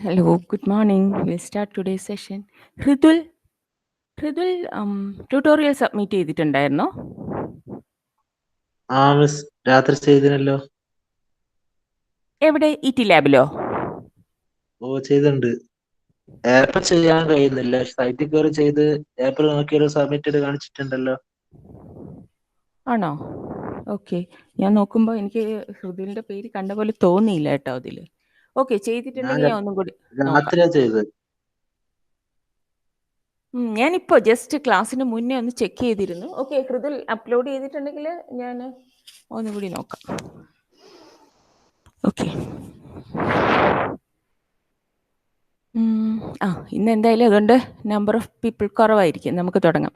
Hello, good morning. We'll start today's session. Ridul, tutorial submit ചെയ്തിട്ടുണ്ടായിരുന്നോ? Miss രാത്രി ചെയ്തിനല്ലോ. എവിടെ? ഇടി ലാബിലോ? ചെയ്തിട്ടുണ്ട്. ആപ്പ് ചെയ്യാൻ കഴിയുന്നില്ല. സൈറ്റിൽ കയറി ചെയ്ത് ആപ്പിൽ നോക്കിയൊരു സബ്മിറ്റഡ് കാണിച്ചിട്ടുണ്ടല്ലോ. ആണോ? ഓക്കെ, ഞാൻ നോക്കുമ്പോൾ എനിക്ക് ഹൃദുലിന്റെ പേര് കണ്ട പോലെ തോന്നിയില്ല കേട്ടോ അതിൽ. ഓക്കെ, ചെയ്തിട്ടുണ്ടെങ്കിൽ ഞാൻ ഒന്നും കൂടി നോക്കാം. രാത്രിയാ ചെയ്തത്. ഞാനിപ്പോൾ ജസ്റ്റ് ക്ലാസ്സിന് മുന്നേ ഒന്ന് ചെക്ക് ചെയ്തിരുന്നു. ഓക്കെ, ഹൃദുൽ അപ്ലോഡ് ചെയ്തിട്ടുണ്ടെങ്കിൽ ഞാൻ ഒന്നും കൂടി നോക്കാം. ഓക്കെ, ഇന്ന് എന്തായാലും അതുകൊണ്ട് നമ്പർ ഓഫ് പീപ്പിൾ കുറവായിരിക്കും. നമുക്ക് തുടങ്ങാം.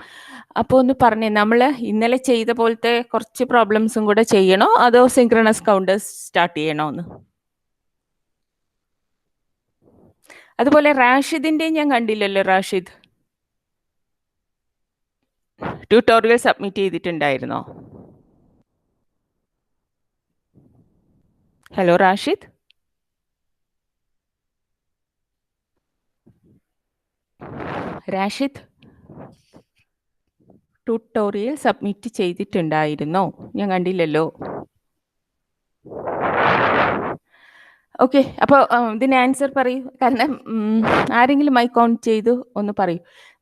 അപ്പോൾ ഒന്ന് പറഞ്ഞേ, നമ്മൾ ഇന്നലെ ചെയ്ത പോലത്തെ കുറച്ച് പ്രോബ്ലംസും കൂടെ ചെയ്യണോ അതോ സിങ്ക്രണസ് കൗണ്ടേഴ്സ് സ്റ്റാർട്ട് ചെയ്യണോ എന്ന്? അതുപോലെ റാഷിദിൻ്റെ ഞാൻ കണ്ടില്ലല്ലോ. റാഷിദ് ട്യൂട്ടോറിയൽ സബ്മിറ്റ് ചെയ്തിട്ടുണ്ടായിരുന്നോ? Hello Rashid. Rashid tutorial submit ചെയ്തിട്ടുണ്ടായിരുന്നോ? ഞാൻ കണ്ടില്ലല്ലോ. ഓക്കെ, അപ്പോൾ ഇതിന് ആൻസർ പറയൂ. കാരണം ആരെങ്കിലും മൈക്ക് ഓൺ ചെയ്തു ഒന്ന് പറയൂ.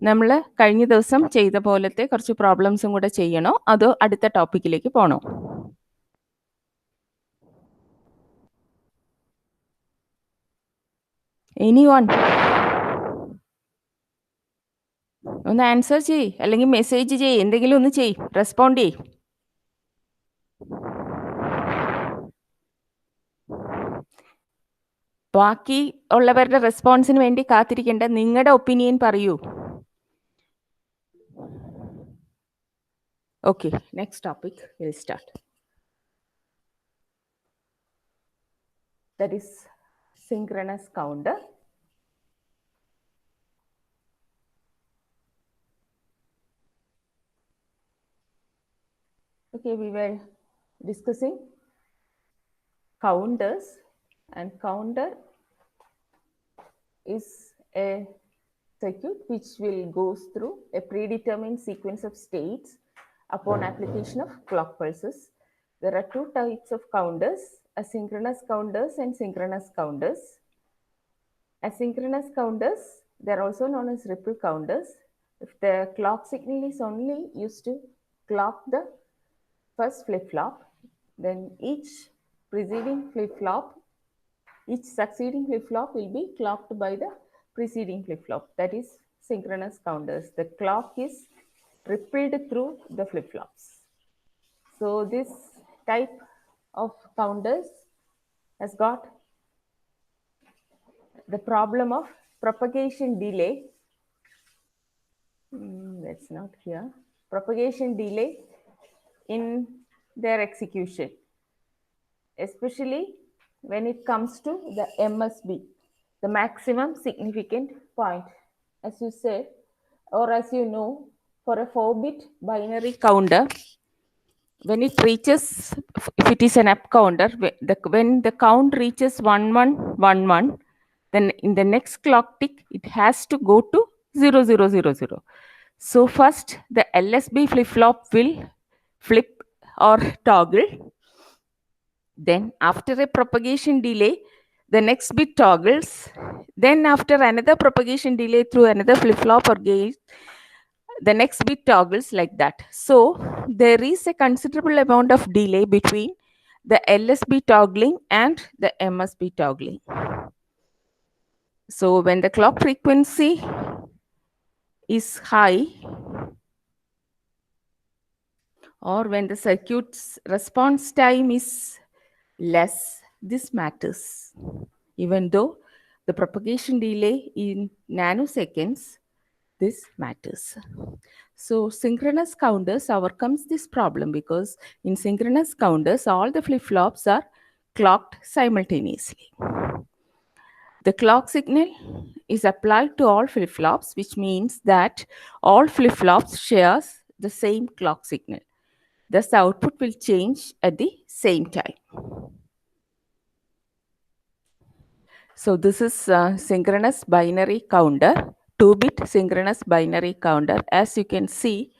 നമ്മൾ കഴിഞ്ഞ ദിവസം ചെയ്ത പോലത്തെ കുറച്ച് പ്രോബ്ലംസും കൂടെ ചെയ്യണോ അതോ അടുത്ത ടോപ്പിക്കിലേക്ക് പോകണോ? എനിവൺ ഒന്ന് ആൻസർ ചെയ്യ്, അല്ലെങ്കിൽ മെസ്സേജ് ചെയ്യ്, എന്തെങ്കിലും ഒന്ന് ചെയ്യ്, റെസ്പോണ്ട് ചെയ്യ്. ബാക്കി ഉള്ളവരുടെ റെസ്പോൺസിന് വേണ്ടി കാത്തിരിക്കേണ്ട, നിങ്ങളുടെ ഒപ്പീനിയൻ പറയൂ. Okay, next topic will start. That is synchronous counter. Okay, we were discussing counters, and counter is a circuit which will goes through a predetermined sequence of states upon application of clock pulses. There are two types of counters: asynchronous counters and synchronous counters. Asynchronous counters, they are also known as ripple counters. If the clock signal is only used to clock the first flip-flop, then each preceding flip-flop, each succeeding flip-flop will be clocked by the preceding flip-flop. That is synchronous counters. The clock is rippled through the flip-flops. So this type of counters has got the problem of propagation delay. That's not here. Propagation delay in their execution, especially when it comes to the MSB, the maximum significant point. As you said, or as you know, for a 4-bit binary counter, when it reaches, if it is an up counter, when the count reaches 1111, then in the next clock tick, it has to go to 0000. So first the LSB flip-flop will flip or toggle. Then after a propagation delay, the next bit toggles. Then after another propagation delay through another flip-flop or gate, the next bit toggles like that. So there is a considerable amount of delay between the LSB toggling and the MSB toggling. So when the clock frequency is high, or when the circuit's response time is less, this matters. Even though the propagation delay in nanoseconds, this matters. So synchronous counters overcomes this problem because in synchronous counters, all the flip-flops are clocked simultaneously. The clock signal is applied to all flip-flops, which means that all flip-flops shares the same clock signal. Thus, the output will change at the same time. So this is synchronous binary counter, 2-bit synchronous binary counter. As you can see,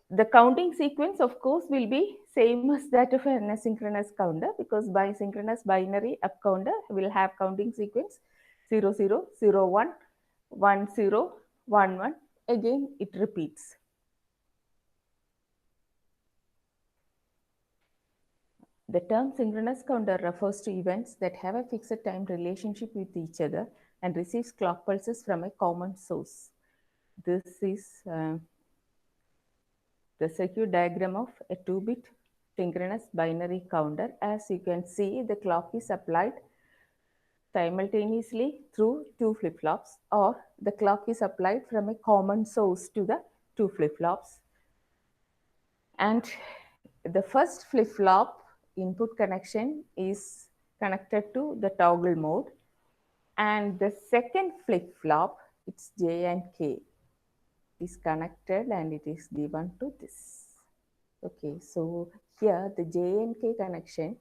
the counting sequence, of course, will be same as that of an asynchronous counter, because by synchronous binary up counter will have counting sequence 0, 0, 0, 1, 1, 0, 1, 1. Again, it repeats. The term synchronous counter refers to events that have a fixed time relationship with each other and receives clock pulses from a common source. This is the circuit diagram of a 2-bit synchronous binary counter. As you can see, the clock is applied simultaneously through two flip-flops, or the clock is applied from a common source to the two flip-flops. And the first flip-flop input connection is connected to the toggle mode, and the second flip-flop, it's J and K, is connected and it is given to this. Okay, so here the J and K connection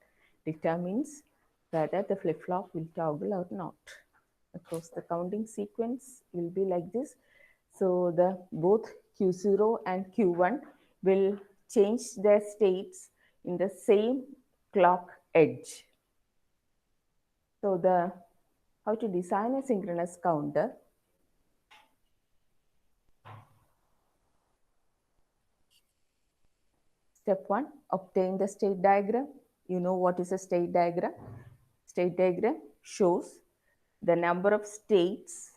determines whether the flip-flop will toggle or not. Of course, the counting sequence will be like this. So the both Q0 and Q1 will change their states in the same clock edge. So how to design a synchronous counter. Step 1, obtain the state diagram. You know what is a state diagram? State diagram shows the number of states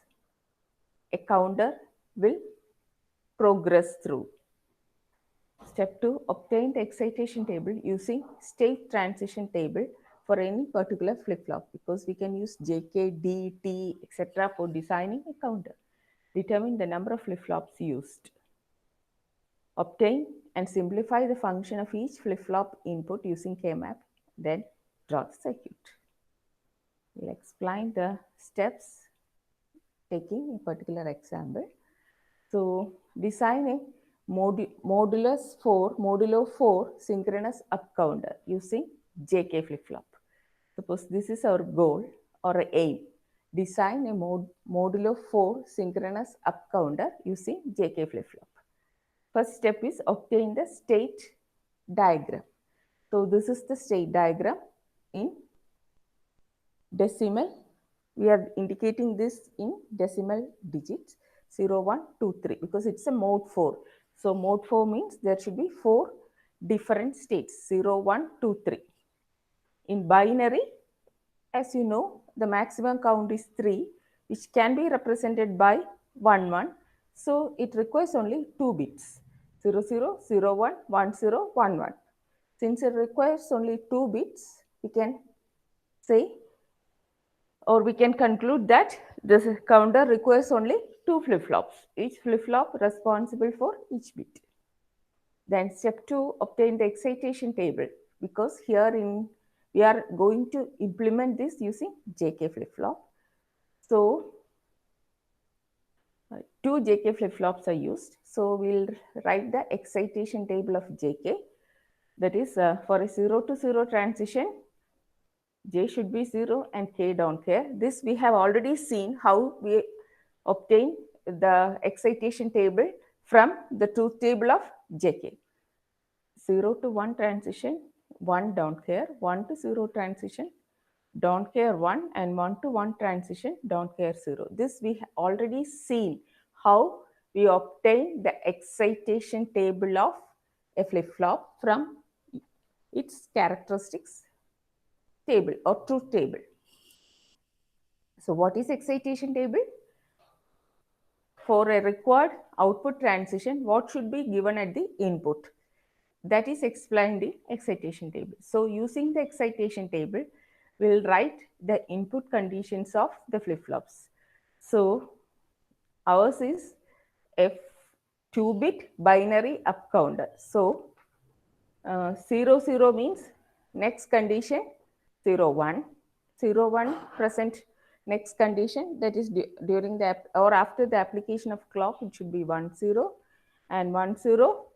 a counter will progress through. Step 2, obtain the excitation table using state transition table for any particular flip-flop, because we can use JK, D, T, etc. for designing a counter. Determine the number of flip-flops used. Obtain and simplify the function of each flip-flop input using K-map, then draw the circuit. We'll explain the steps taking a particular example. So design a modulo 4 synchronous up counter using JK flip-flop. Suppose this is our goal or aim. Design a modulo 4 synchronous up counter using JK flip-flop. First step is obtain the state diagram. So this is the state diagram in decimal. We are indicating this in decimal digits 0, 1, 2, 3 because it's a mode 4. So mode 4 means there should be 4 different states 0, 1, 2, 3. In binary, as you know, the maximum count is 3, which can be represented by 1, 1. So it requires only 2 bits 0, 0, 0, 1, 1, 0, 1, 1. Since it requires only 2 bits, we can say, or we can conclude that this counter requires only 2 flip-flops, each flip-flop responsible for each bit. Then step 2, obtain the excitation table, because here we are going to implement this using JK flip-flop. So 2 JK flip-flops are used. So we'll write the excitation table of JK. That is for a 0 to 0 transition, J should be 0 and K don't care. This we have already seen how we obtain the excitation table from the truth table of JK. 0 to 1 transition, 1 don't care. 1 to 0 transition, don't care 1, and 1 to 1 transition, don't care 0. This we have already seen how we obtain the excitation table of a flip-flop from its characteristics table or truth table. So what is excitation table? For a required output transition, what should be given at the input? That is explained in excitation table. So using the excitation table, we'll write the input conditions of the flip-flops. So ours is a 2-bit binary up counter. So 0, 0 means next condition 0, 1. 0, 1 present next condition, that is during the or after the application of clock, it should be 1, 0, and 1, 0.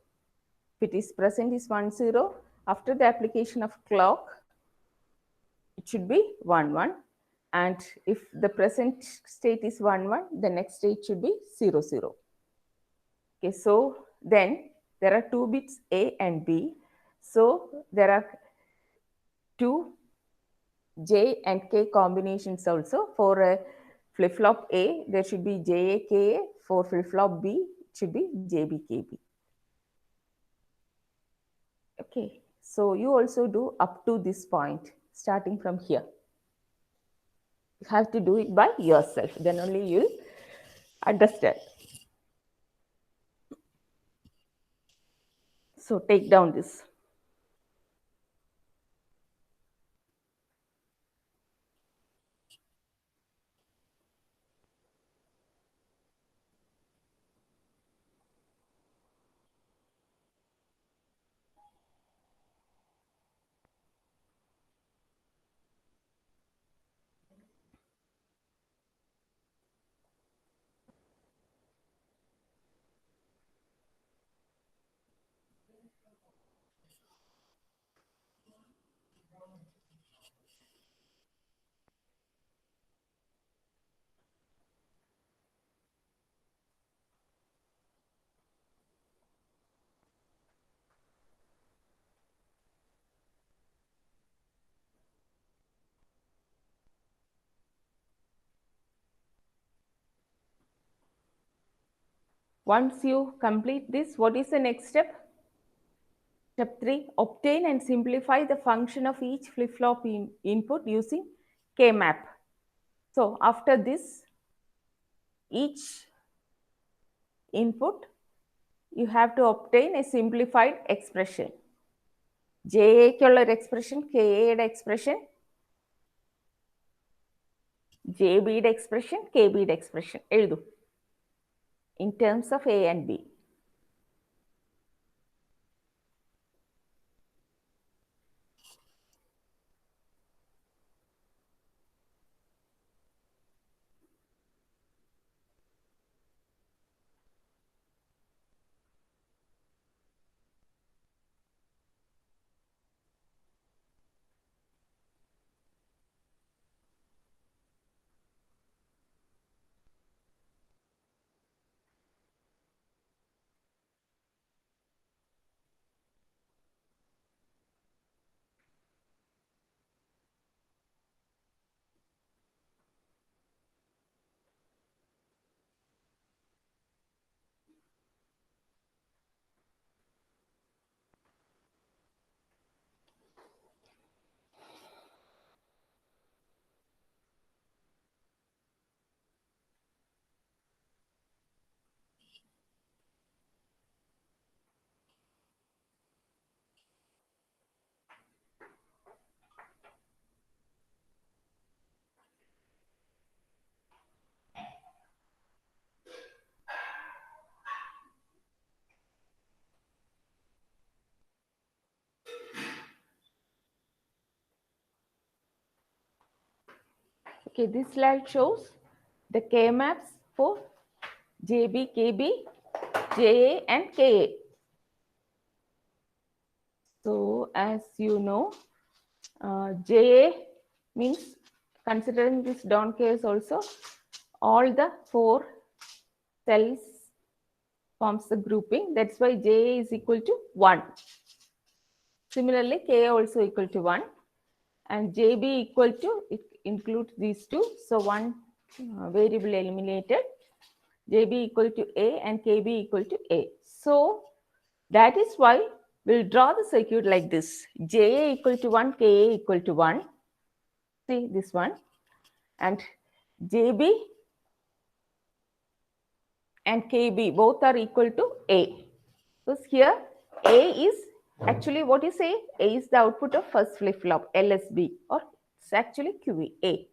If it is present is 1, 0. After the application of clock, it should be 1, 1. And if the present state is 1, 1, the next state should be 0, 0. Okay, so then there are 2 bits A and B. So there are 2 J and K combinations also. For a flip-flop A, there should be JA, KA. For flip-flop B, it should be JB, KB. Okay, so you also do up to this point, starting from here. You have to do it by yourself, then only you'll understand. So take down this. Once you complete this, what is the next step? Step 3, obtain and simplify the function of each flip-flop input using K-map. So after this, each input, you have to obtain a simplified expression. JA expression, KA expression, JB expression, KB expression. In terms of A and B. Okay, this slide shows the K-maps for JB, KB, JA and KA. So as you know, JA means, considering this don't cares also, all the 4 cells forms the grouping. That's why JA is equal to 1. Similarly, KA also equal to 1. And JB equal to, it includes these 2. So one variable eliminated. JB equal to A and KB equal to A. So that is why we'll draw the circuit like this. JA equal to 1, KA equal to 1. See this one. And JB and KB both are equal to A. So here A is actually, what is A? A is the output of first flip-flop, LSB, or it's actually QA.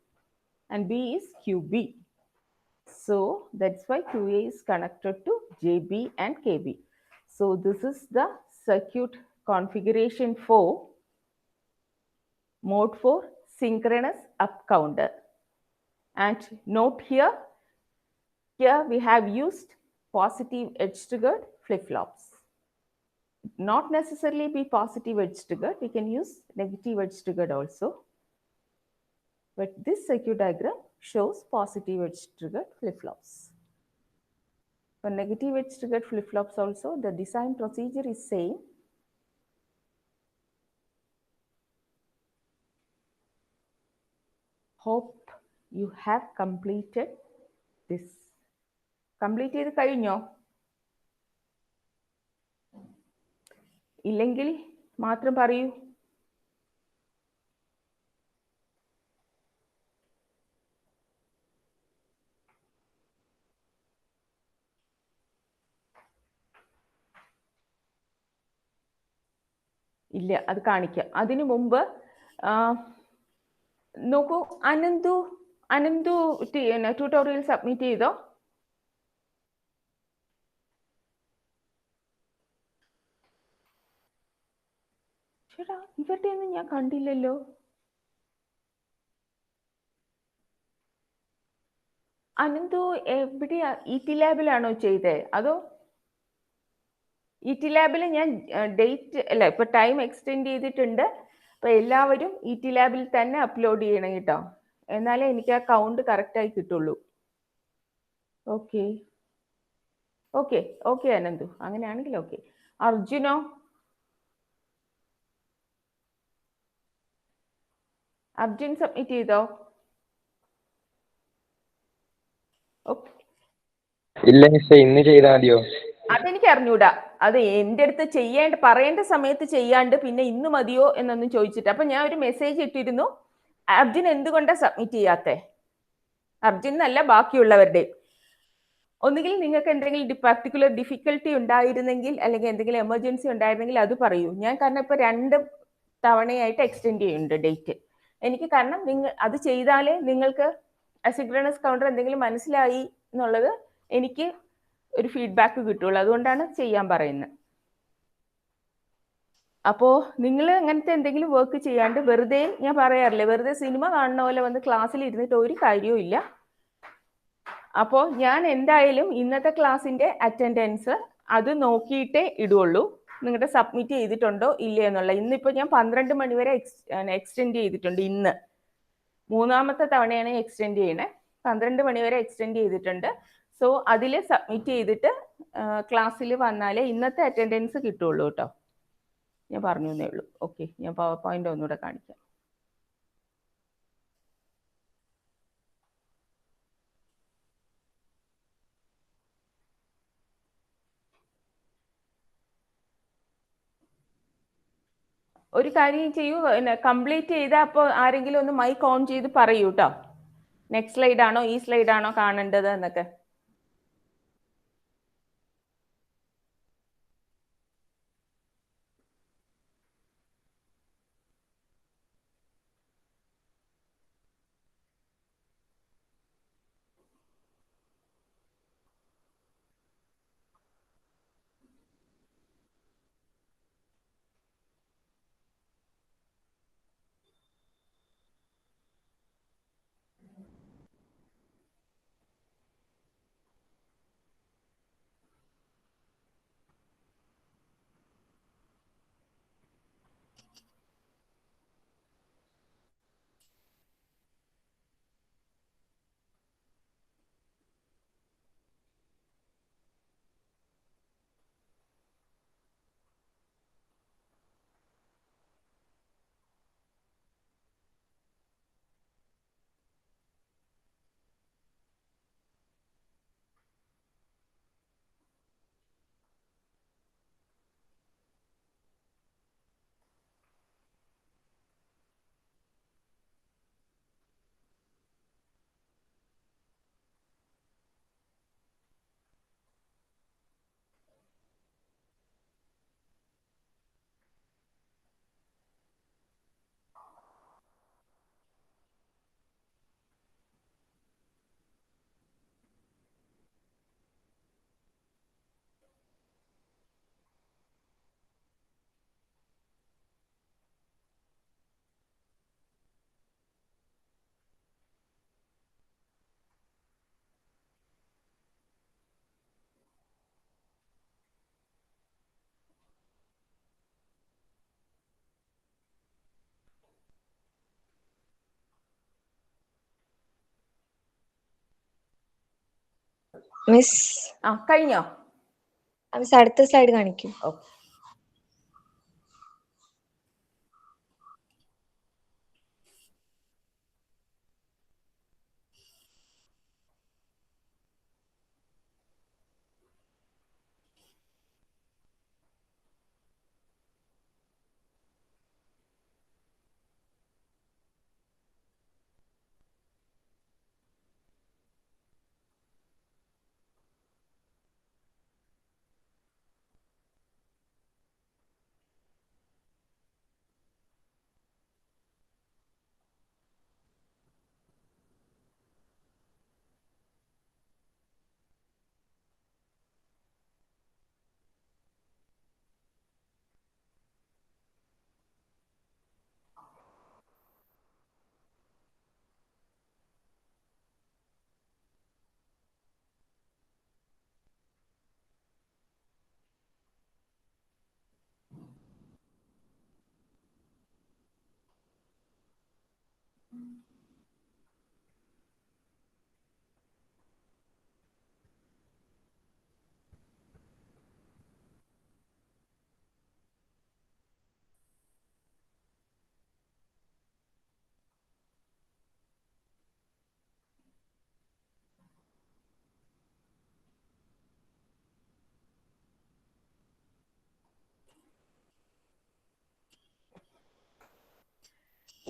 And B is QB. So that's why QA is connected to JB and KB. So this is the circuit configuration for mode 4 synchronous up counter. And note here we have used positive edge triggered flip-flops. Not necessarily be positive edge triggered, we can use negative edge triggered also. But this circuit diagram shows positive edge triggered flip-flops. For negative edge triggered flip-flops also, the design procedure is same. Hope you have completed this. Complete ചെയ്ത് കഴിഞ്ഞോ? ഇല്ലെങ്കിൽ മാത്രം പറയൂ. ഇല്ല, അത് കാണിക്കാം. അതിനു മുമ്പ് നോക്കൂ, അനന്തു ട്യൂട്ടോറിയൽ സബ്മിറ്റ് ചെയ്തോ? ചേട്ടാ, ഇവരുടെ ഒന്നും ഞാൻ കണ്ടില്ലല്ലോ. അനന്തു എവിടെയാ? ഇ.ടി ലാബിലാണോ ചെയ്തേ? അതോ ഇ.ടി ലാബിൽ ഞാൻ ഡേറ്റ് അല്ല, ഇപ്പൊ ടൈം എക്സ്റ്റെൻഡ് ചെയ്തിട്ടുണ്ട്. അപ്പൊ എല്ലാവരും ഇ.ടി ലാബിൽ തന്നെ അപ്ലോഡ് ചെയ്യണം കേട്ടോ, എന്നാലേ എനിക്ക് ആ കൗണ്ട് കറക്റ്റായി കിട്ടുള്ളൂ. ഓക്കെ ഓക്കെ ഓക്കെ അനന്തു, അങ്ങനെയാണെങ്കിൽ ഓക്കെ. അർജുനോ? അർജുൻ സബ്മിറ്റ് ചെയ്തോ? ഇല്ല മിസ്സേ, ഇന്ന് ചെയ്താൽ മതിയോ? അതെനിക്ക് അറിഞ്ഞൂടാ. അത് എൻ്റെ അടുത്ത് പറയേണ്ട സമയത്ത് ചെയ്യാണ്ട് പിന്നെ ഇന്ന് മതിയോ എന്നൊന്നും ചോദിച്ചിട്ട്. അപ്പൊ ഞാൻ ഒരു മെസ്സേജ് ഇട്ടിരുന്നു, അർജുൻ എന്തുകൊണ്ടാ സബ്മിറ്റ് ചെയ്യാത്തെ? അർജുൻ എന്നല്ല, ബാക്കിയുള്ളവരുടെ. ഒന്നുകിൽ നിങ്ങൾക്ക് എന്തെങ്കിലും പർട്ടിക്കുലർ ഡിഫിക്കൽട്ടി ഉണ്ടായിരുന്നെങ്കിൽ, അല്ലെങ്കിൽ എന്തെങ്കിലും എമർജൻസി ഉണ്ടായിരുന്നെങ്കിൽ അത് പറയൂ. ഞാൻ കാരണം ഇപ്പൊ 2 തവണയായിട്ട് എക്സ്റ്റെൻഡ് ചെയ്യുന്നുണ്ട് ഡേറ്റ്. എനിക്ക് കാരണം നിങ്ങൾ അത് ചെയ്താലേ നിങ്ങൾക്ക് അസിൻക്രണസ് കൗണ്ടർ എന്തെങ്കിലും മനസ്സിലായി എന്നുള്ളത് എനിക്ക് ഒരു ഫീഡ്ബാക്ക് കിട്ടുള്ളൂ. അതുകൊണ്ടാണ് ചെയ്യാൻ പറയുന്നത്. അപ്പോൾ നിങ്ങൾ അങ്ങനത്തെ എന്തെങ്കിലും വർക്ക് ചെയ്യാണ്ട് വെറുതെ, ഞാൻ പറയാറില്ലേ, വെറുതെ സിനിമ കാണുന്ന പോലെ വന്ന് ക്ലാസ്സിൽ ഇരുന്നിട്ട് ഒരു കാര്യവും ഇല്ല. അപ്പോൾ ഞാൻ എന്തായാലും ഇന്നത്തെ ക്ലാസ്സിൻ്റെ അറ്റൻഡൻസ് അത് നോക്കിയിട്ടേ ഇടുള്ളൂ, നിങ്ങളുടെ സബ്മിറ്റ് ചെയ്തിട്ടുണ്ടോ ഇല്ലേ എന്നുള്ള. ഇന്നിപ്പോൾ ഞാൻ 12 മണി വരെ എക്സ്റ്റെൻഡ് ചെയ്തിട്ടുണ്ട്. ഇന്ന് 3ാമത്തെ തവണയാണ് എക്സ്റ്റെൻഡ് ചെയ്യണേ. 12 മണി വരെ എക്സ്റ്റെൻഡ് ചെയ്തിട്ടുണ്ട്. സോ അതിൽ സബ്മിറ്റ് ചെയ്തിട്ട് ക്ലാസ്സിൽ വന്നാലേ ഇന്നത്തെ അറ്റൻഡൻസ് കിട്ടുള്ളൂ കേട്ടോ. ഞാൻ പറഞ്ഞു എന്നേ ഉള്ളൂ. ഓക്കെ, ഞാൻ പവർ പോയിന്റ് ഒന്നുകൂടെ കാണിക്കാം. ഒരു കാര്യം ചെയ്യൂ, കംപ്ലീറ്റ് ചെയ്താൽ അപ്പോൾ ആരെങ്കിലും ഒന്ന് മൈക്ക് ഓൺ ചെയ്ത് പറയൂ കേട്ടോ, നെക്സ്റ്റ് സ്ലൈഡാണോ ഈ സ്ലൈഡാണോ കാണേണ്ടത് എന്നൊക്കെ. മിസ് കഴിഞ്ഞോ? മിസ് അടുത്ത സ്ലൈഡ് കാണിക്കും. ഓക്കെ.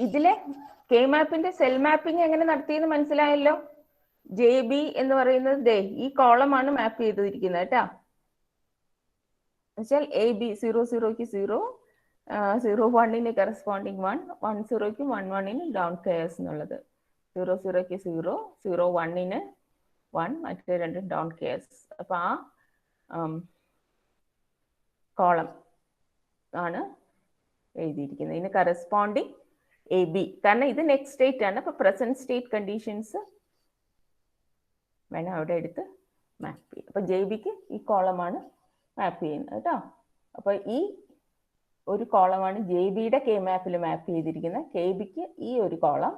ഇതിലെ കെ മാപ്പിന്റെ സെൽ മാപ്പിംഗ് എങ്ങനെ നടത്തിയെന്ന് മനസ്സിലായല്ലോ. JB എന്ന് പറയുന്നത് ദേ ഈ കോളമാണ് മാപ്പ് ചെയ്തിരിക്കുന്നത് കേട്ടാ. എന്നുവെച്ചാൽ AB 00ക്ക് 0, 01ന് കറസ്പോണ്ടിങ് 1, 10ക്ക് 11ന് ഡൗൺ കെയർസ് എന്നുള്ളത്, 00ക്ക് 0, 01ന് 1, മറ്റേ രണ്ടും ഡൗൺ കെയർസ്. അപ്പൊ ആ കോളം ആണ് എഴുതിയിരിക്കുന്നത്. ഇതിന് കറസ്പോണ്ടിങ് AB, കാരണം ഇത് നെക്സ്റ്റ് സ്റ്റേറ്റ് ആണ്. അപ്പൊ പ്രസന്റ് സ്റ്റേറ്റ് കണ്ടീഷൻസ് വേണം അവിടെ എടുത്ത് മാപ്പ് ചെയ്യും. അപ്പൊ JBക്ക് ഈ കോളമാണ് മാപ്പ് ചെയ്യുന്നത് കേട്ടോ. അപ്പൊ ഈ ഒരു കോളമാണ് JBയുടെ കെ മാപ്പിൽ മാപ്പ് ചെയ്തിരിക്കുന്നത്. KBക്ക് ഈ ഒരു കോളം,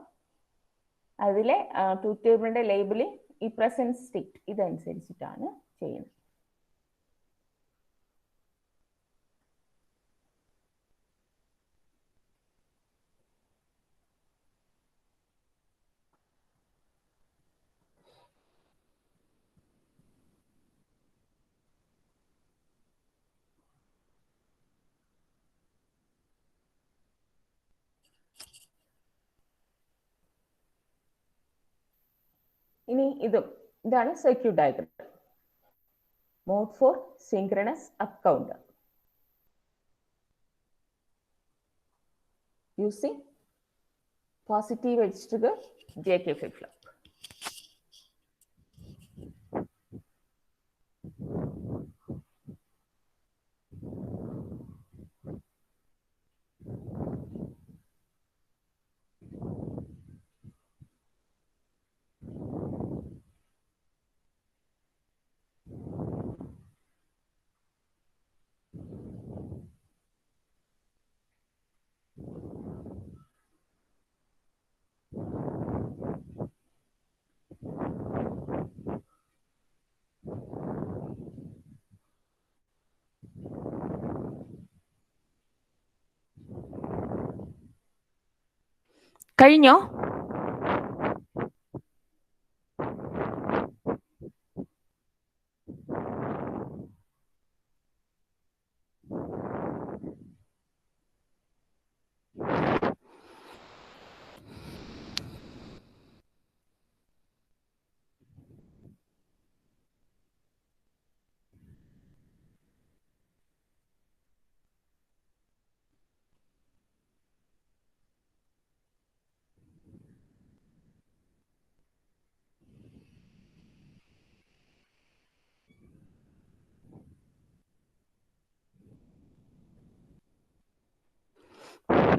അതിലെ ട്രൂത്ത് ടേബിളിന്റെ ലേബിള് ഈ പ്രസന്റ് സ്റ്റേറ്റ് ഇതനുസരിച്ചിട്ടാണ് ചെയ്യുന്നത്. ഇനി ഇതാണ് circuit diagram. Mod four synchronous up counter using positive edge trigger JK flip flop. കഴിഞ്ഞോ?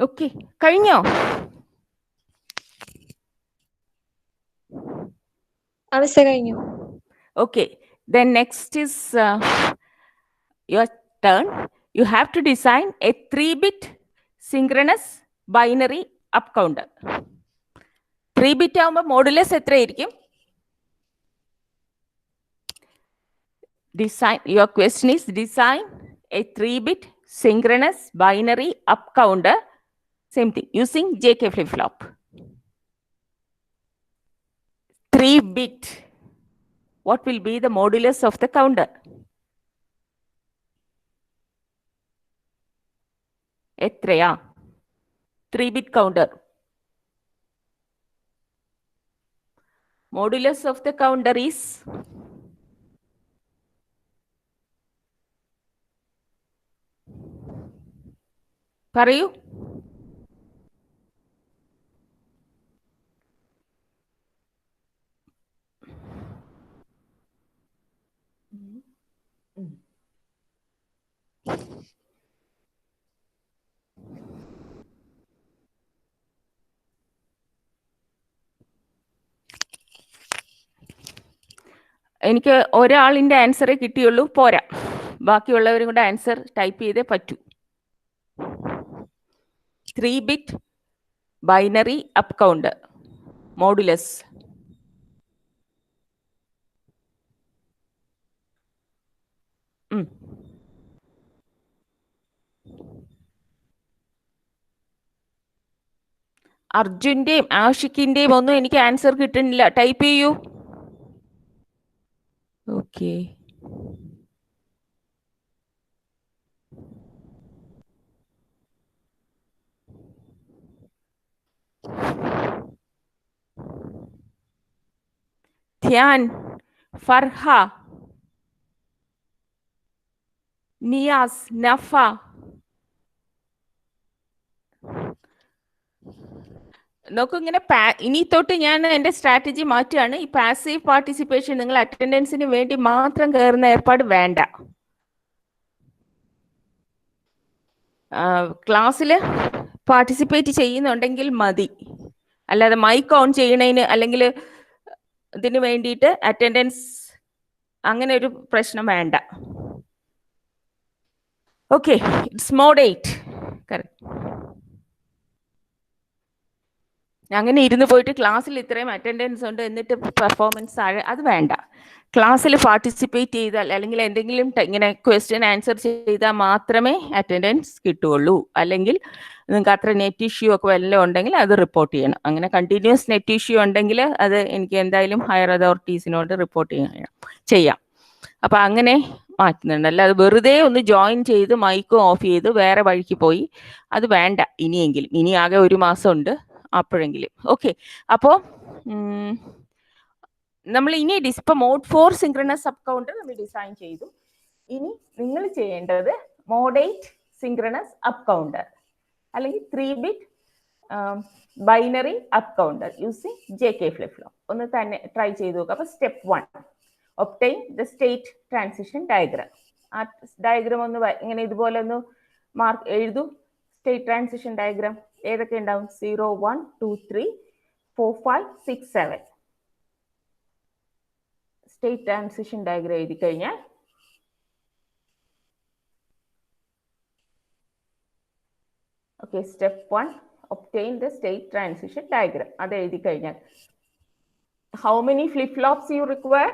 ഓക്കെ, കഴിഞ്ഞോ? കഴിഞ്ഞു. Okay, then next is your turn. You have to design a 3-bit synchronous binary up counter. 3-bit ആവുമ്പോൾ modulus എത്രയായിരിക്കും? Design. Your question is design a 3-bit synchronous binary up counter. Same thing using JK flip flop. 3-bit. What will be the modulus of the counter? എത്രയാ 3-bit counter? Modulus of the counter is പറയൂ. എനിക്ക് ഒരാളിൻ്റെ ആൻസറേ കിട്ടിയുള്ളൂ, പോരാ. ബാക്കിയുള്ളവരും കൂടെ answer type ചെയ്തേ പറ്റൂ. 3-bit binary up counter modulus. അർജുൻ്റെയും ആഷിക്കിൻ്റെയും ഒന്നും എനിക്ക് ആൻസർ കിട്ടുന്നില്ല. ടൈപ്പ് ചെയ്യൂ. ഓക്കെ. ധ്യാൻ, ഫർഹ, നിയാസ്, നഫ. നോക്കൂ, ഇങ്ങനെ ഇനി തൊട്ട് ഞാൻ എൻ്റെ സ്ട്രാറ്റജി മാറ്റുകയാണ്. ഈ പാസീവ് പാർട്ടിസിപ്പേഷൻ, നിങ്ങൾ അറ്റൻഡൻസിന് വേണ്ടി മാത്രം കയറുന്ന ഏർപ്പാട് വേണ്ട. ക്ലാസ്സിൽ പാർട്ടിസിപ്പേറ്റ് ചെയ്യുന്നുണ്ടെങ്കിൽ മതി. അല്ലാതെ മൈക്ക് ഓൺ ചെയ്യണതിന് അല്ലെങ്കിൽ ഇതിന് വേണ്ടിയിട്ട് അറ്റൻഡൻസ് അങ്ങനെ ഒരു പ്രശ്നം വേണ്ട. Okay, it's moderate. കറക്റ്റ്. അങ്ങനെ ഇരുന്ന് പോയിട്ട് ക്ലാസ്സിൽ ഇത്രയും അറ്റൻഡൻസ് ഉണ്ട് എന്നിട്ട് പെർഫോമൻസ് താഴെ, അത് വേണ്ട. ക്ലാസ്സിൽ പാർട്ടിസിപ്പേറ്റ് ചെയ്താൽ അല്ലെങ്കിൽ എന്തെങ്കിലും ഇങ്ങനെ ക്വസ്റ്റ്യൻ ആൻസർ ചെയ്താൽ മാത്രമേ അറ്റൻഡൻസ് കിട്ടുകയുള്ളൂ. അല്ലെങ്കിൽ നിങ്ങൾക്ക് അത്ര നെറ്റ് ഇഷ്യൂ ഒക്കെ വല്ലതും ഉണ്ടെങ്കിൽ അത് റിപ്പോർട്ട് ചെയ്യണം. അങ്ങനെ കണ്ടിന്യൂസ് നെറ്റ് ഇഷ്യൂ ഉണ്ടെങ്കിൽ അത് എനിക്ക് എന്തായാലും ഹയർ അതോറിറ്റീസിനോട് റിപ്പോർട്ട് ചെയ്യാം. അപ്പം അങ്ങനെ മാറ്റുന്നുണ്ട്. അല്ലാതെ വെറുതെ ഒന്ന് ജോയിൻ ചെയ്ത് മൈക്കും ഓഫ് ചെയ്ത് വേറെ വഴിക്ക് പോയി അത് വേണ്ട. ഇനിയെങ്കിലും, ഇനി ആകെ 1 മാസം ഉണ്ട്, അപ്പോഴെങ്കിലും. ഓക്കെ, അപ്പോൾ നമ്മൾ ഇനി ഇപ്പം മോഡ് 4 സിങ്ക്രണസ് സബ് കൗണ്ടർ നമ്മൾ ഡിസൈൻ ചെയ്തു. ഇനി നിങ്ങൾ ചെയ്യേണ്ടത് മോഡേറ്റ് സിങ്ക്രണസ് അപ്പ് കൗണ്ടർ അല്ലെങ്കിൽ 3-bit binary up counter using JK flip flop. ഒന്ന് തന്നെ ട്രൈ ചെയ്ത് നോക്കുക. അപ്പോൾ step 1, obtain the state transition diagram. ആ ഡയഗ്രാം ഒന്ന് ഇങ്ങനെ ഇതുപോലെ ഒന്ന് എഴുതൂ. സ്റ്റേറ്റ് ട്രാൻസിഷൻ ഡയഗ്രാം ഏതൊക്കെ ഉണ്ടാവും? 0, 1, 2, 3, 4, 5, 6, 7. സ്റ്റേറ്റ് ട്രാൻസിഷൻ ഡയഗ്രാം എഴുതി കഴിഞ്ഞാൽ okay, step 1, obtain the state transition diagram. അത് എഴുതി കഴിഞ്ഞാൽ how many flip flops you require?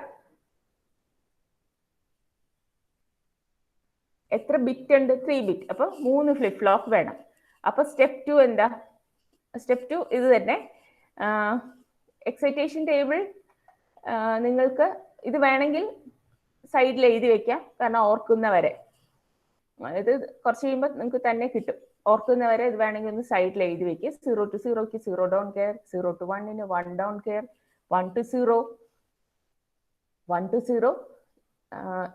എത്ര ബിറ്റ് ഉണ്ട്? 3 ബിറ്റ്. അപ്പോൾ 3 ഫ്ലിപ്പ് ഫ്ലോപ്പ് വേണം. അപ്പോൾ സ്റ്റെപ്പ് 2 എന്താ? സ്റ്റെപ്പ് 2 ഇത് തന്നെ. എക്സൈറ്റേഷൻ ടേബിൾ നിങ്ങൾക്ക് ഇത് വേണമെങ്കിൽ സൈഡിൽ എഴുതി വെക്കാം, കാരണം ഓർക്കുന്നവരെ. ഇത് കുറച്ച് കഴിയുമ്പോൾ നിങ്ങൾക്ക് തന്നെ കിട്ടും. ഓർക്കുന്നവരെ ഇത് വേണമെങ്കിൽ ഒന്ന് സൈഡിൽ എഴുതി വെക്കുക. 0 to 0ക്ക് 0 down care, 0 to 1ന് 1 down care, 1 to 0, 1 to 0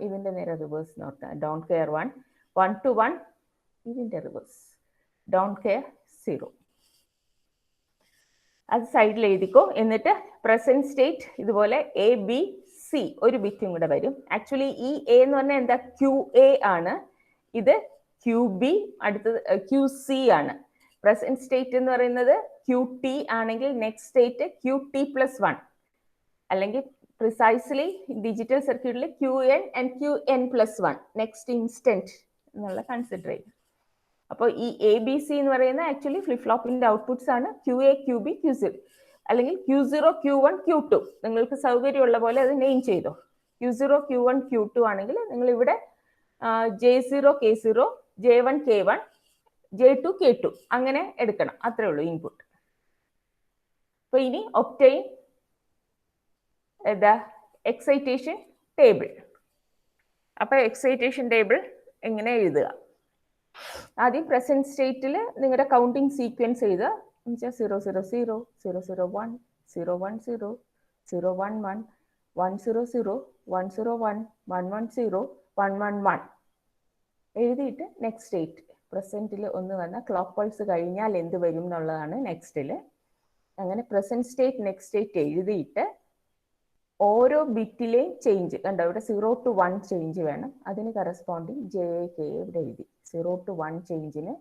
ഇതിൻ്റെ നേരെ റിവേഴ്സ് നോക്കാം. ഡൗൺ കെയർ 1, 1 to 1 ഇതിൻ്റെ റിവേഴ്സ്, ഡൗൺ കെയർ 0. അത് സൈഡിൽ എഴുതിക്കോ. എന്നിട്ട് പ്രസന്റ് സ്റ്റേറ്റ് ഇതുപോലെ ABC ഒരു ബിറ്റും കൂടെ വരും. ആക്ച്വലി ഈ A എന്ന് പറഞ്ഞാൽ എന്താ? QA ആണ്. ഇത് QB, അടുത്തത് QC ആണ്. പ്രസന്റ് സ്റ്റേറ്റ് എന്ന് പറയുന്നത് QT ആണെങ്കിൽ നെക്സ്റ്റ് സ്റ്റേറ്റ് QT+1, അല്ലെങ്കിൽ പ്രിസൈസ്ലി ഡിജിറ്റൽ സർക്യൂട്ടിൽ QN and QN+1 next instant എന്നുള്ള കൺസിഡർ ചെയ്യും. അപ്പോൾ ഈ ABC എന്ന് പറയുന്നത് ആക്ച്വലി ഫ്ലിപ്പ് ഫ്ലോപ്പിന്റെ ഔട്ട്പുട്ട്സ് ആണ്. QA, QB, QC അല്ലെങ്കിൽ Q0, Q1, Q2 നിങ്ങൾക്ക് സൗകര്യമുള്ള പോലെ അത് നെയിം ചെയ്തോ. Q0, Q1, Q2 ആണെങ്കിൽ നിങ്ങൾ ഇവിടെ J0, K0, J1, K1, J2, K2 അങ്ങനെ എടുക്കണം. അത്രേ ഉള്ളൂ ഇൻപുട്ട്. അപ്പൊ ഇനി ഒബ്റ്റെയിൻ the excitation table. അപ്പോൾ എക്സൈറ്റേഷൻ ടേബിൾ എങ്ങനെ എഴുതുക? ആദ്യം പ്രസന്റ് സ്റ്റേറ്റിൽ നിങ്ങളുടെ കൗണ്ടിങ് സീക്വൻസ് എഴുതുക. എന്നുവെച്ചാൽ 000, 001, 010, 011, 100, 101, 110, 111 എഴുതിയിട്ട് നെക്സ്റ്റ് സ്റ്റേറ്റ് പ്രസന്റിൽ ഒന്ന് വന്നാൽ ക്ലോക്ക് പൾസ് കഴിഞ്ഞാൽ എന്ത് വരും എന്നുള്ളതാണ് നെക്സ്റ്റിൽ. അങ്ങനെ പ്രസന്റ് സ്റ്റേറ്റ് നെക്സ്റ്റ് സ്റ്റേറ്റ് എഴുതിയിട്ട് ഓരോ ബിറ്റിലെയും ചേഞ്ച് കണ്ടോ, ഇവിടെ 0 to 1 ചേഞ്ച് വേണം. അതിന് കറസ്പോണ്ടിങ് JK ഇവിടെ എഴുതി. 0 to 1 ചേഞ്ചിന്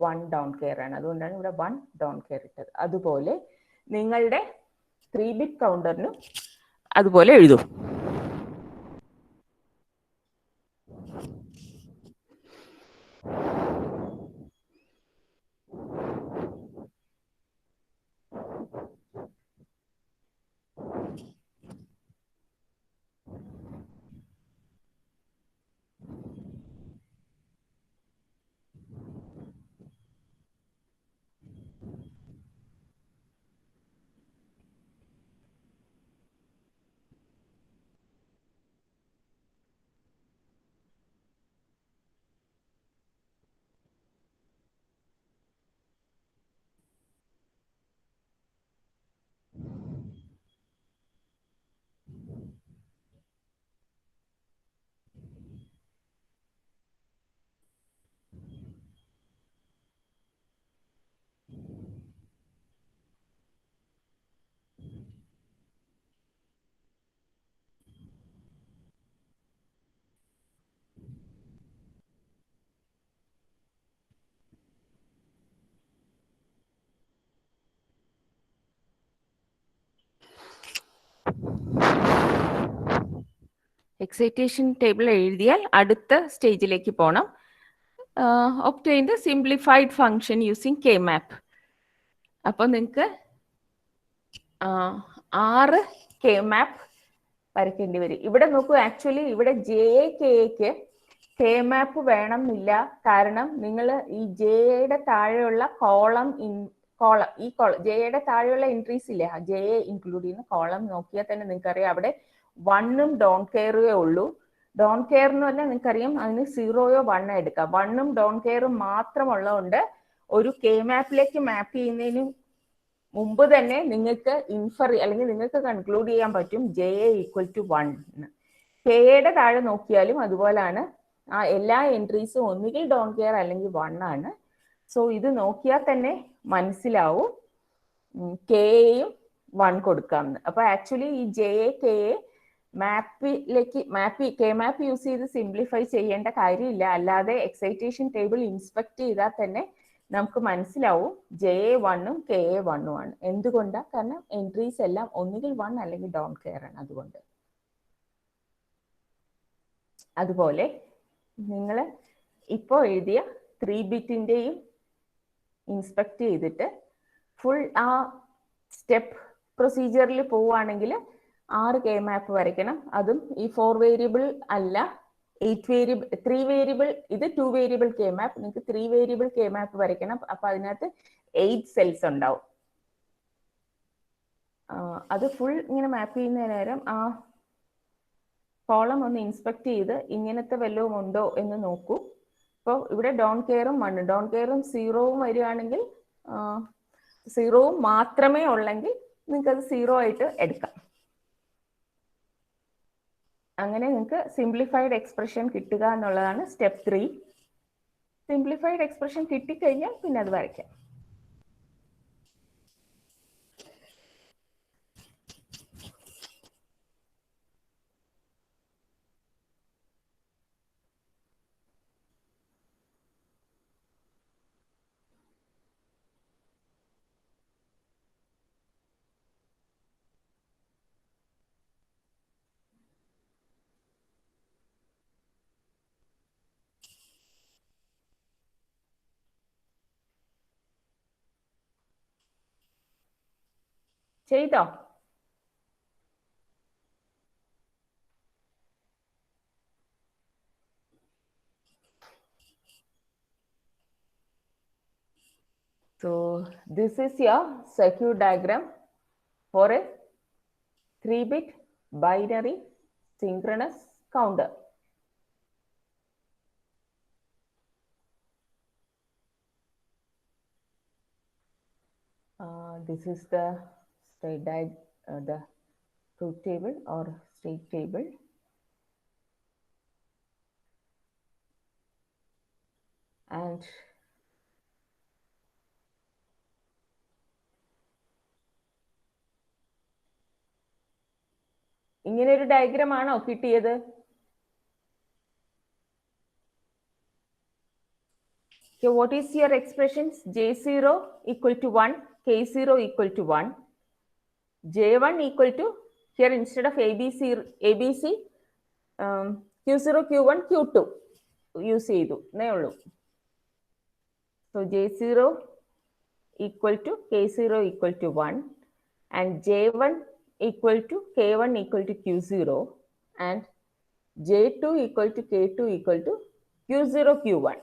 1 ഡൗൺ കെയർ ആണ്. അതുകൊണ്ടാണ് ഇവിടെ 1 ഡൗൺ കെയർ ഇട്ടത്. അതുപോലെ നിങ്ങളുടെ 3-ബിറ്റ് കൗണ്ടറിനും അതുപോലെ എഴുതും. എക്സൈറ്റേഷൻ ടേബിൾ എഴുതിയാൽ അടുത്ത സ്റ്റേജിലേക്ക് പോകണം. Obtain the simplified function using K മാപ്പ്. അപ്പോൾ നിങ്ങൾക്ക് 6 കെ മാപ്പ് വരയ്ക്കേണ്ടി വരും. ഇവിടെ നോക്കൂ, ആക്ച്വലി ഇവിടെ JKക്ക് കെ മാപ്പ് വേണമെന്നില്ല. കാരണം നിങ്ങൾ ഈ ജെയുടെ താഴെയുള്ള ജെയുടെ താഴെയുള്ള എൻട്രീസ് ഇല്ലേ, ജെ ഇൻക്ലൂഡ് ചെയ്യുന്ന കോളം നോക്കിയാൽ തന്നെ നിങ്ങൾക്കറിയാം അവിടെ 1ഉം ഡോൺ കെയറേ ഉള്ളൂ. ഡോൺ കെയർ എന്ന് പറഞ്ഞാൽ നിങ്ങൾക്കറിയാം അതിന് 0യോ 1 എടുക്കാം. 1ഉം ഡോൺ കെയറും മാത്രമുള്ളതുകൊണ്ട് ഒരു കെ മാപ്പിലേക്ക് മാപ്പ് ചെയ്യുന്നതിന് മുമ്പ് തന്നെ നിങ്ങൾക്ക് അല്ലെങ്കിൽ നിങ്ങൾക്ക് കൺക്ലൂഡ് ചെയ്യാൻ പറ്റും JA = 1. കെയുടെ താഴെ നോക്കിയാലും അതുപോലാണ്. ആ എല്ലാ എൻട്രീസും ഒന്നുകിൽ ഡോൺ കെയർ അല്ലെങ്കിൽ 1 ആണ്. സോ ഇത് നോക്കിയാൽ തന്നെ മനസ്സിലാവും കെയും 1 കൊടുക്കാമെന്ന്. അപ്പൊ ആക്ച്വലി ഈ JK കെ മാപ്പ് യൂസ് ചെയ്ത് സിംപ്ലിഫൈ ചെയ്യേണ്ട കാര്യമില്ല. അല്ലാതെ എക്സൈറ്റേഷൻ ടേബിൾ ഇൻസ്പെക്ട് ചെയ്താൽ തന്നെ നമുക്ക് മനസ്സിലാവും JA1ഉം KA1ഉം ആണ്. എന്തുകൊണ്ടാണ്? കാരണം എൻട്രീസ് എല്ലാം ഒന്നുകിൽ 1 അല്ലെങ്കിൽ ഡോൺ കെയർ ആണ്. അതുകൊണ്ട് അതുപോലെ നിങ്ങൾ ഇപ്പോൾ എഴുതിയ 3-ബിറ്റിൻ്റെയും ഇൻസ്പെക്ട് ചെയ്തിട്ട് ഫുൾ ആ സ്റ്റെപ്പ് പ്രൊസീജിയറിൽ പോവുകയാണെങ്കിൽ 6 കെ മാപ്പ് വരയ്ക്കണം. അതും ഈ 4 വേരിയബിൾ അല്ല, 3 വേരിയബിൾ. ഇത് 2 വേരിയബിൾ കെ മാപ്പ്. നിങ്ങൾക്ക് 3 വേരിയബിൾ കെ മാപ്പ് വരയ്ക്കണം. അപ്പൊ അതിനകത്ത് 8 സെൽസ് ഉണ്ടാവും. അത് ഫുൾ ഇങ്ങനെ മാപ്പ് ചെയ്യുന്ന നേരം ആ കോളം ഒന്ന് ഇൻസ്പെക്ട് ചെയ്ത് ഇങ്ങനത്തെ വല്ലതും ഉണ്ടോ എന്ന് നോക്കൂ. ഇപ്പോൾ ഇവിടെ ഡോൺ കെയറും 1, ഡോൺ കെയറും 0ഉം വരികയാണെങ്കിൽ 0ഉം മാത്രമേ ഉള്ളെങ്കിൽ നിങ്ങൾക്ക് അത് 0 ആയിട്ട് എടുക്കാം. അങ്ങനെ നിങ്ങൾക്ക് സിംപ്ലിഫൈഡ് എക്സ്പ്രഷൻ കിട്ടുക എന്നുള്ളതാണ് സ്റ്റെപ്പ് 3. സിംപ്ലിഫൈഡ് എക്സ്പ്രഷൻ കിട്ടിക്കഴിഞ്ഞാൽ പിന്നെ അത് വരയ്ക്കാം. ചെയ്തോ? So this is your circuit diagram for a 3-bit binary synchronous counter. This is the the truth table or state table. And ഇങ്ങനെ ഒരു ഡയഗ്രാം ആണോ കിട്ടിയത്? So what is your expressions? J0 equal to 1, K0 equal to 1, J1 equal to, here instead of ABC, Q0, Q1, Q2 use ചെയ്തു എന്നേ ഉള്ളൂ. So J0 equal to K0 equal to 1 and J1 equal to K1 equal to Q0 and J2 equal to K2 equal to Q0, Q1.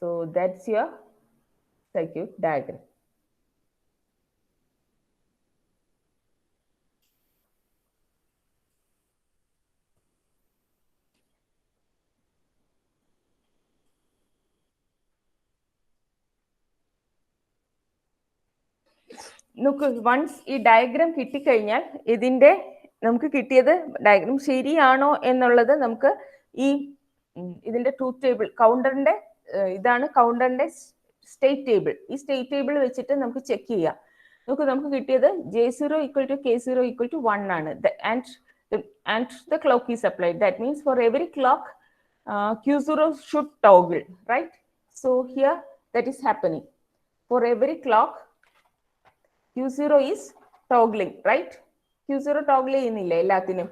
So that's your circuit diagram. നോക്ക്, once ഈ diagram കിട്ടിക്കഴിഞ്ഞാൽ ഇതിന്റെ നമുക്ക് കിട്ടിയത് diagram ശരിയാണോ എന്നുള്ളത് നമുക്ക് ഈ ഇതിന്റെ ട്രൂത്ത് ടേബിൾ കൗണ്ടറിന്റെ ഇതാണ് കൗണ്ടറിന്റെ സ്റ്റേറ്റ് ടേബിൾ. ഈ സ്റ്റേറ്റ് ടേബിൾ വെച്ചിട്ട് നമുക്ക് ചെക്ക് ചെയ്യാം. നമുക്ക് കിട്ടിയത് J0 equal to K0 equal to 1 ആണ്. And the clock is applied. That means for every clock Q0 should toggle, right? So here that is happening. For every clock Q0 is toggling, right? Q0 toggle ചെയ്യുന്നില്ല എല്ലാത്തിനും.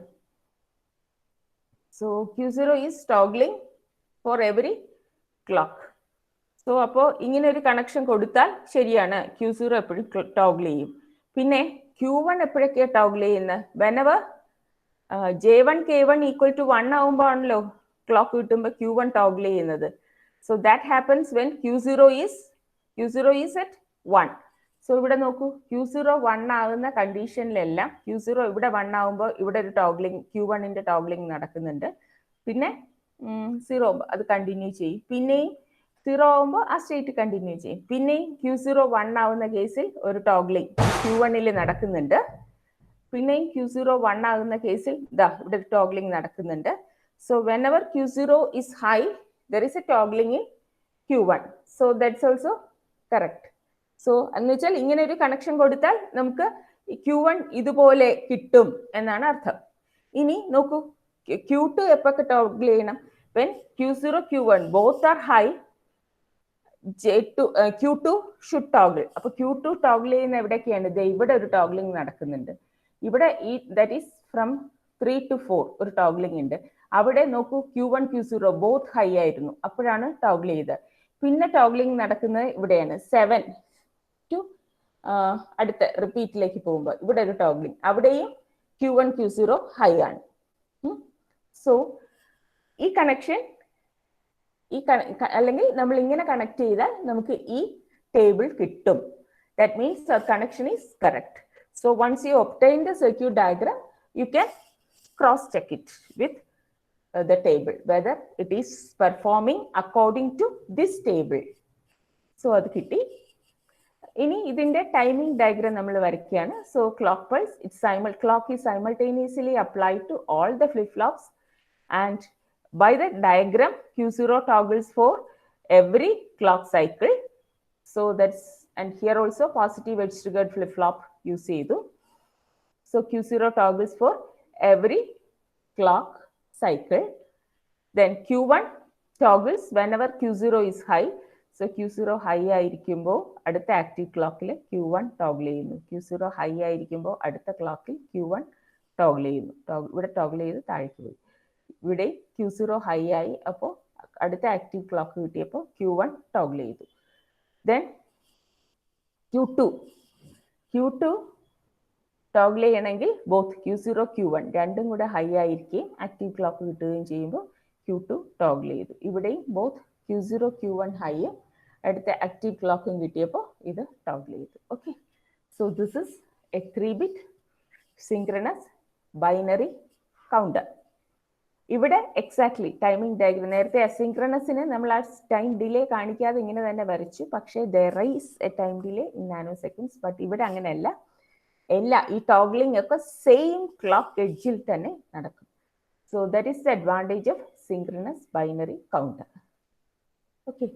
So Q0 is toggling for every clock. So അപ്പോൾ ഇങ്ങനെ ഒരു connection കൊടുത്താൽ ശരിയാണ്, Q0 എപ്പോഴും toggle ചെയ്യും. പിന്നെ Q1 എപ്പോഴൊക്കെയാണ് ടോഗിൾ ചെയ്യുന്നത്? whenever J1 K1 equal to 1 ആവുമ്പോൾ ആണല്ലോ ക്ലോക്ക് കിട്ടുമ്പോൾ Q1 ടോഗിൾ ചെയ്യുന്നത്. So that happens when Q0 is at 1. So ഇവിടെ നോക്കൂ, Q0 1 ആകുന്ന കണ്ടീഷനിലെല്ലാം Q0 ഇവിടെ 1 ആകുമ്പോൾ ഇവിടെ ഒരു ടോഗ്ലിംഗ് Q1ന്റെ ടോഗ്ലിംഗ് നടക്കുന്നുണ്ട്. പിന്നെ 0 അത് കണ്ടിന്യൂ ചെയ്യും. പിന്നെയും 0 ആകുമ്പോൾ ആ സ്റ്റേറ്റ് കണ്ടിന്യൂ ചെയ്യും. പിന്നെയും Q0 1 ആവുന്ന കേസിൽ ഒരു ടോഗ്ലിംഗ് Q1ൽ നടക്കുന്നുണ്ട്. പിന്നെയും Q0 1 ആകുന്ന കേസിൽ ഇവിടെ ഒരു ടോഗ്ലിംഗ് നടക്കുന്നുണ്ട്. So whenever Q0 is high, there is a toggling in Q1. So that's also correct. So എന്ന് വെച്ചാൽ ഇങ്ങനെ ഒരു കണക്ഷൻ കൊടുത്താൽ നമുക്ക് Q1 ഇതുപോലെ കിട്ടും എന്നാണ് അർത്ഥം. ഇനി നോക്കൂ, Q2 എപ്പോൾ ടോഗിൾ ചെയ്യണം? when Q0 Q1 both are high, Q2 should toggle. അപ്പോൾ Q2 ടോഗിൾ ചെയ്യുന്ന എവിടെയൊക്കെയാണ്? ഇവിടെ ഒരു ടോഗ്ലിംഗ് നടക്കുന്നുണ്ട്. ഇവിടെ ദാറ്റ് ഈസ് ഫ്രം 3 to 4 ഒരു ടോഗ്ലിംഗ് ഉണ്ട്. അവിടെ നോക്കൂ, Q1 Q0 ബോത്ത് ഹൈ ആയിരുന്നു, അപ്പോഴാണ് ടോഗിൾ ചെയ്തത്. പിന്നെ ടോഗ്ലിംഗ് നടക്കുന്നത് ഇവിടെയാണ് 7 to അടുത്ത റിപ്പീറ്റിലേക്ക് പോകുമ്പോൾ ഇവിടെ ഒരു ടോഗ്ലിംഗ്, അവിടെയും Q1 Q0 ഹൈ ആണ്. സോ ഈ കണക്ഷൻ അല്ലെങ്കിൽ നമ്മൾ ഇങ്ങനെ കണക്ട് ചെയ്താൽ നമുക്ക് ഈ ടേബിൾ കിട്ടും. That means our connection is correct. So once you obtain the circuit diagram, you can cross check it with the table whether it is performing according to this table. So അത് കിട്ടി. ഇനി ഇതിന്റെ timing diagram നമ്മൾ വരയ്ക്കുകയാണ്. So clock pulse clock is simultaneously applied to all the flip-flops, and by the diagram Q0 toggles for every clock cycle. So that's, and here also positive edge triggered flip-flop use ചെയ്തു. So Q0 toggles for every clock cycle. Then Q1 toggles whenever Q0 is high. So Q0 high ആയിരിക്കുമ്പോൾ അടുത്ത active ക്ലോക്കിൽ Q1 toggle ചെയ്യുന്നു. Q0 high ആയിരിക്കുമ്പോൾ അടുത്ത ക്ലോക്കിൽ Q1 toggle ചെയ്യുന്നു. ഇവിടെ ടോഗിൾ ചെയ്ത് താഴേക്ക് പോയി. ഇവിടെ Q0 ഹൈ ആയി, അപ്പോൾ അടുത്ത ആക്റ്റീവ് ക്ലോക്ക് കിട്ടിയപ്പോൾ Q1 ടോഗിൾ ചെയ്തു. ദെൻ Q2 ടോഗിൾ ചെയ്യണമെങ്കിൽ ബോത്ത് Q0 Q1 രണ്ടും കൂടെ ഹൈ ആയിരിക്കുകയും ആക്റ്റീവ് ക്ലോക്ക് കിട്ടുകയും ചെയ്യുമ്പോൾ Q2 ടോഗിൾ ചെയ്തു. ഇവിടെയും ബോത്ത് Q0 Q1 ഹൈയും അടുത്ത ആക്റ്റീവ് ക്ലോക്കും കിട്ടിയപ്പോൾ ഇത് ടോഗിൾ ചെയ്തു. Okay, so this is A 3-bit synchronous binary counter. ഇവിടെ എക്സാക്ട്ലി ടൈമിംഗ് ഡയഗ്രം നേരത്തെ അസിൻക്രണസിന് നമ്മൾ ആ ടൈം ഡിലേ കാണിക്കാതെ ഇങ്ങനെ തന്നെ വരച്ചു, പക്ഷേ there is A time delay in nano seconds. But ഇവിടെ അങ്ങനെയല്ല, ഈ ടോഗ്ലിംഗ് ഒക്കെ സെയിം ക്ലോക്ക് എഡ്ജിൽ തന്നെ നടക്കും. So that is the advantage of synchronous binary counter. Okay,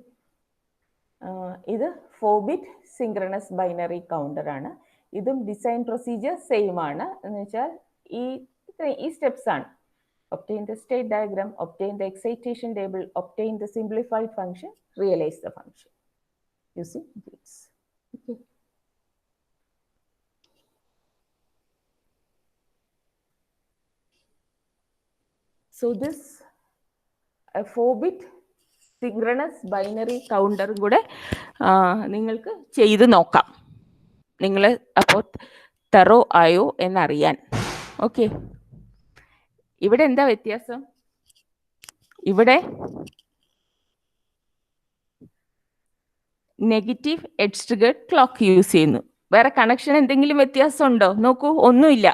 ഇത് 4-bit സിങ്ക്രണസ് ബൈനറി കൗണ്ടർ ആണ്. ഇതും ഡിസൈൻ പ്രൊസീജിയർ സെയിം ആണ്. എന്ന് വെച്ചാൽ ഈ സ്റ്റെപ്സ് ആണ്: obtain the state diagram, obtain the excitation table, obtain the simplified function, realize the function using gates. Okay. So this a 4-bit synchronous binary counter കൂടെ നിങ്ങൾക്ക് ചെയ്ത് നോക്കാം. നിങ്ങൾ അപ്പോൾ തറോ ആയോ എന്നറിയാൻ. ഓക്കെ, ഇവിടെ എന്താ വ്യത്യാസം? ഇവിടെ negative edge triggered clock use ചെയ്യുന്നു. വേറെ കണക്ഷൻ എന്തെങ്കിലും വ്യത്യാസം ഉണ്ടോ? നോക്കൂ, ഒന്നുമില്ല.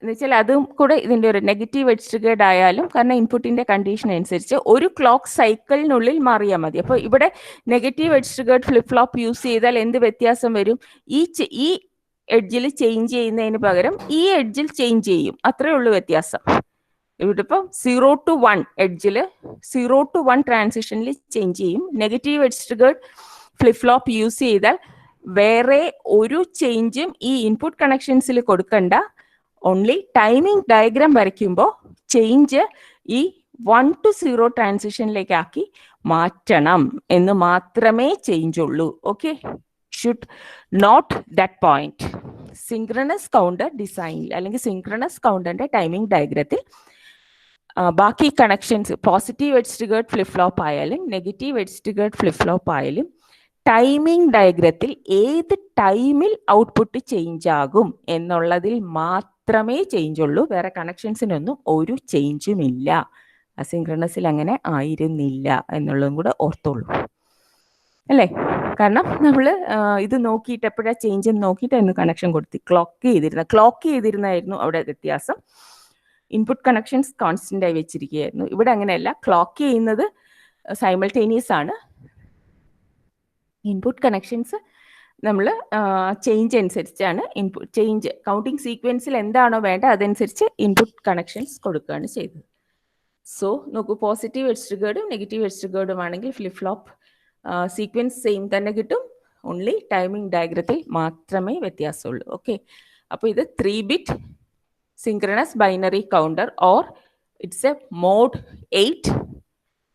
എന്നുവെച്ചാൽ അതും കൂടെ ഇതിൻ്റെ ഒരു നെഗറ്റീവ് എഡ്ജ് ട്രിഗേർഡ് ആയാലും, കാരണം ഇൻപുട്ടിന്റെ കണ്ടീഷൻ അനുസരിച്ച് ഒരു ക്ലോക്ക് സൈക്കിളിനുള്ളിൽ മാറിയാൽ മതി. അപ്പോൾ ഇവിടെ negative edge triggered flip flop use ചെയ്താൽ എന്ത് വ്യത്യാസം വരും? ഈ എഡ്ജിൽ ചേഞ്ച് ചെയ്യുന്നതിന് പകരം ഈ എഡ്ജിൽ ചേഞ്ച് ചെയ്യും. അത്രേ ഉള്ളൂ വ്യത്യാസം. ഇവിടെ ഇപ്പം 0 to 1 എഡ്ജിൽ 0 to 1 ട്രാൻസിഷനിൽ ചേഞ്ച് ചെയ്യും. Negative edge triggered flip flop use ചെയ്താൽ വേറെ ഒരു ചേഞ്ചും ഈ ഇൻപുട്ട് കണക്ഷൻസിൽ കൊടുക്കണ്ട. ഓൺലി ടൈമിംഗ് ഡയഗ്രാം വരയ്ക്കുമ്പോൾ ചേഞ്ച് ഈ 1 to 0 ട്രാൻസിഷനിലേക്ക് ആക്കി മാറ്റണം എന്ന് മാത്രമേ ചേഞ്ച് ഉള്ളൂ. Okay, should note that point. Synchronous counter ഡിസൈനിൽ അല്ലെങ്കിൽ സിങ്ക്രണസ് കൗണ്ടറിന്റെ ടൈമിംഗ് ഡയഗ്രത്തിൽ ബാക്കി connections positive edge triggered flip flop ആയാലും negative edge triggered flip flop ആയാലും ടൈമിംഗ് ഡയഗ്രത്തിൽ ഏത് ടൈമിൽ ഔട്ട്പുട്ട് ചേഞ്ച് ആകും എന്നുള്ളതിൽ മാത്രമേ ചേഞ്ച് ഉള്ളൂ. വേറെ കണക്ഷൻസിനൊന്നും ഒരു ചേഞ്ചും ഇല്ല. അസിൻക്രണസിൽ അങ്ങനെ ആയിരുന്നില്ല എന്നുള്ളതും കൂടെ ഓർത്തോളൂ, അല്ലേ? കാരണം നമ്മൾ ഇത് നോക്കിയിട്ട് എപ്പോഴാണ് ചേഞ്ച് എന്ന് നോക്കിയിട്ടായിരുന്നു കണക്ഷൻ കൊടുത്ത് ക്ലോക്ക് ചെയ്തിരുന്നായിരുന്നു അവിടെ വ്യത്യാസം. ഇൻപുട്ട് കണക്ഷൻസ് കോൺസ്റ്റന്റ് ആയി വെച്ചിരിക്കുകയായിരുന്നു. ഇവിടെ അങ്ങനെയല്ല, ക്ലോക്ക് ചെയ്യുന്നത് സൈമൾട്ടേനിയസ് ആണ്. ഇൻപുട്ട് കണക്ഷൻസ് നമ്മൾ ചേഞ്ച് അനുസരിച്ചാണ് ഇൻപുട്ട് ചേഞ്ച് കൗണ്ടിങ് സീക്വൻസിൽ എന്താണോ വേണ്ട അതനുസരിച്ച് ഇൻപുട്ട് കണക്ഷൻസ് കൊടുക്കുകയാണ് ചെയ്തത്. സോ നോക്കൂ, പോസിറ്റീവ് എഡ്ജ് ട്രിഗേർഡും നെഗറ്റീവ് എഡ്ജ് ട്രിഗേർഡും ആണെങ്കിൽ ഫ്ലിപ്പ് ഫ്ലോപ്പ് സീക്വൻസ് സെയിം തന്നെ കിട്ടും. ഓൺലി ടൈമിംഗ് ഡയഗ്രത്തിൽ മാത്രമേ വ്യത്യാസമുള്ളൂ. ഓക്കെ, അപ്പോൾ ഇത് 3-bit synchronous binary counter or it's a mode 8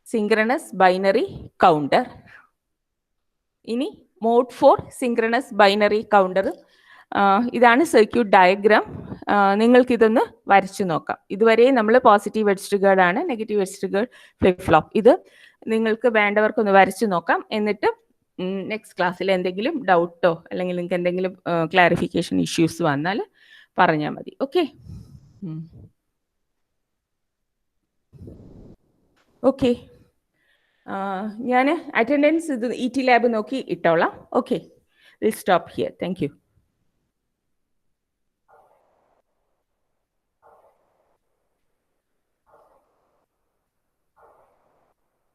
synchronous binary counter. ഇനി mode 4 synchronous binary counter. ഇതാണ് സർക്യൂട്ട് ഡയഗ്രാം. നിങ്ങൾക്ക് ഇതൊന്ന് വരച്ചു നോക്കാം. ഇതുവരെ നമ്മൾ പോസിറ്റീവ് എഡ്ജ് ട്രിഗേർഡ് ആണ്, negative edge triggered flip flop. ഇത് നിങ്ങൾക്ക് വേണ്ടവർക്കൊന്ന് വരച്ചു നോക്കാം. എന്നിട്ട് നെക്സ്റ്റ് ക്ലാസ്സിൽ എന്തെങ്കിലും ഡൗട്ടോ അല്ലെങ്കിൽ നിങ്ങൾക്ക് എന്തെങ്കിലും ക്ലാരിഫിക്കേഷൻ ഇഷ്യൂസ് വന്നാൽ പറഞ്ഞാൽ മതി. Okay, okay. ഞാൻ അറ്റൻഡൻസ് ഇത് ET ലാബ് നോക്കി ഇട്ടോളാം. Okay, will stop here. Thank U.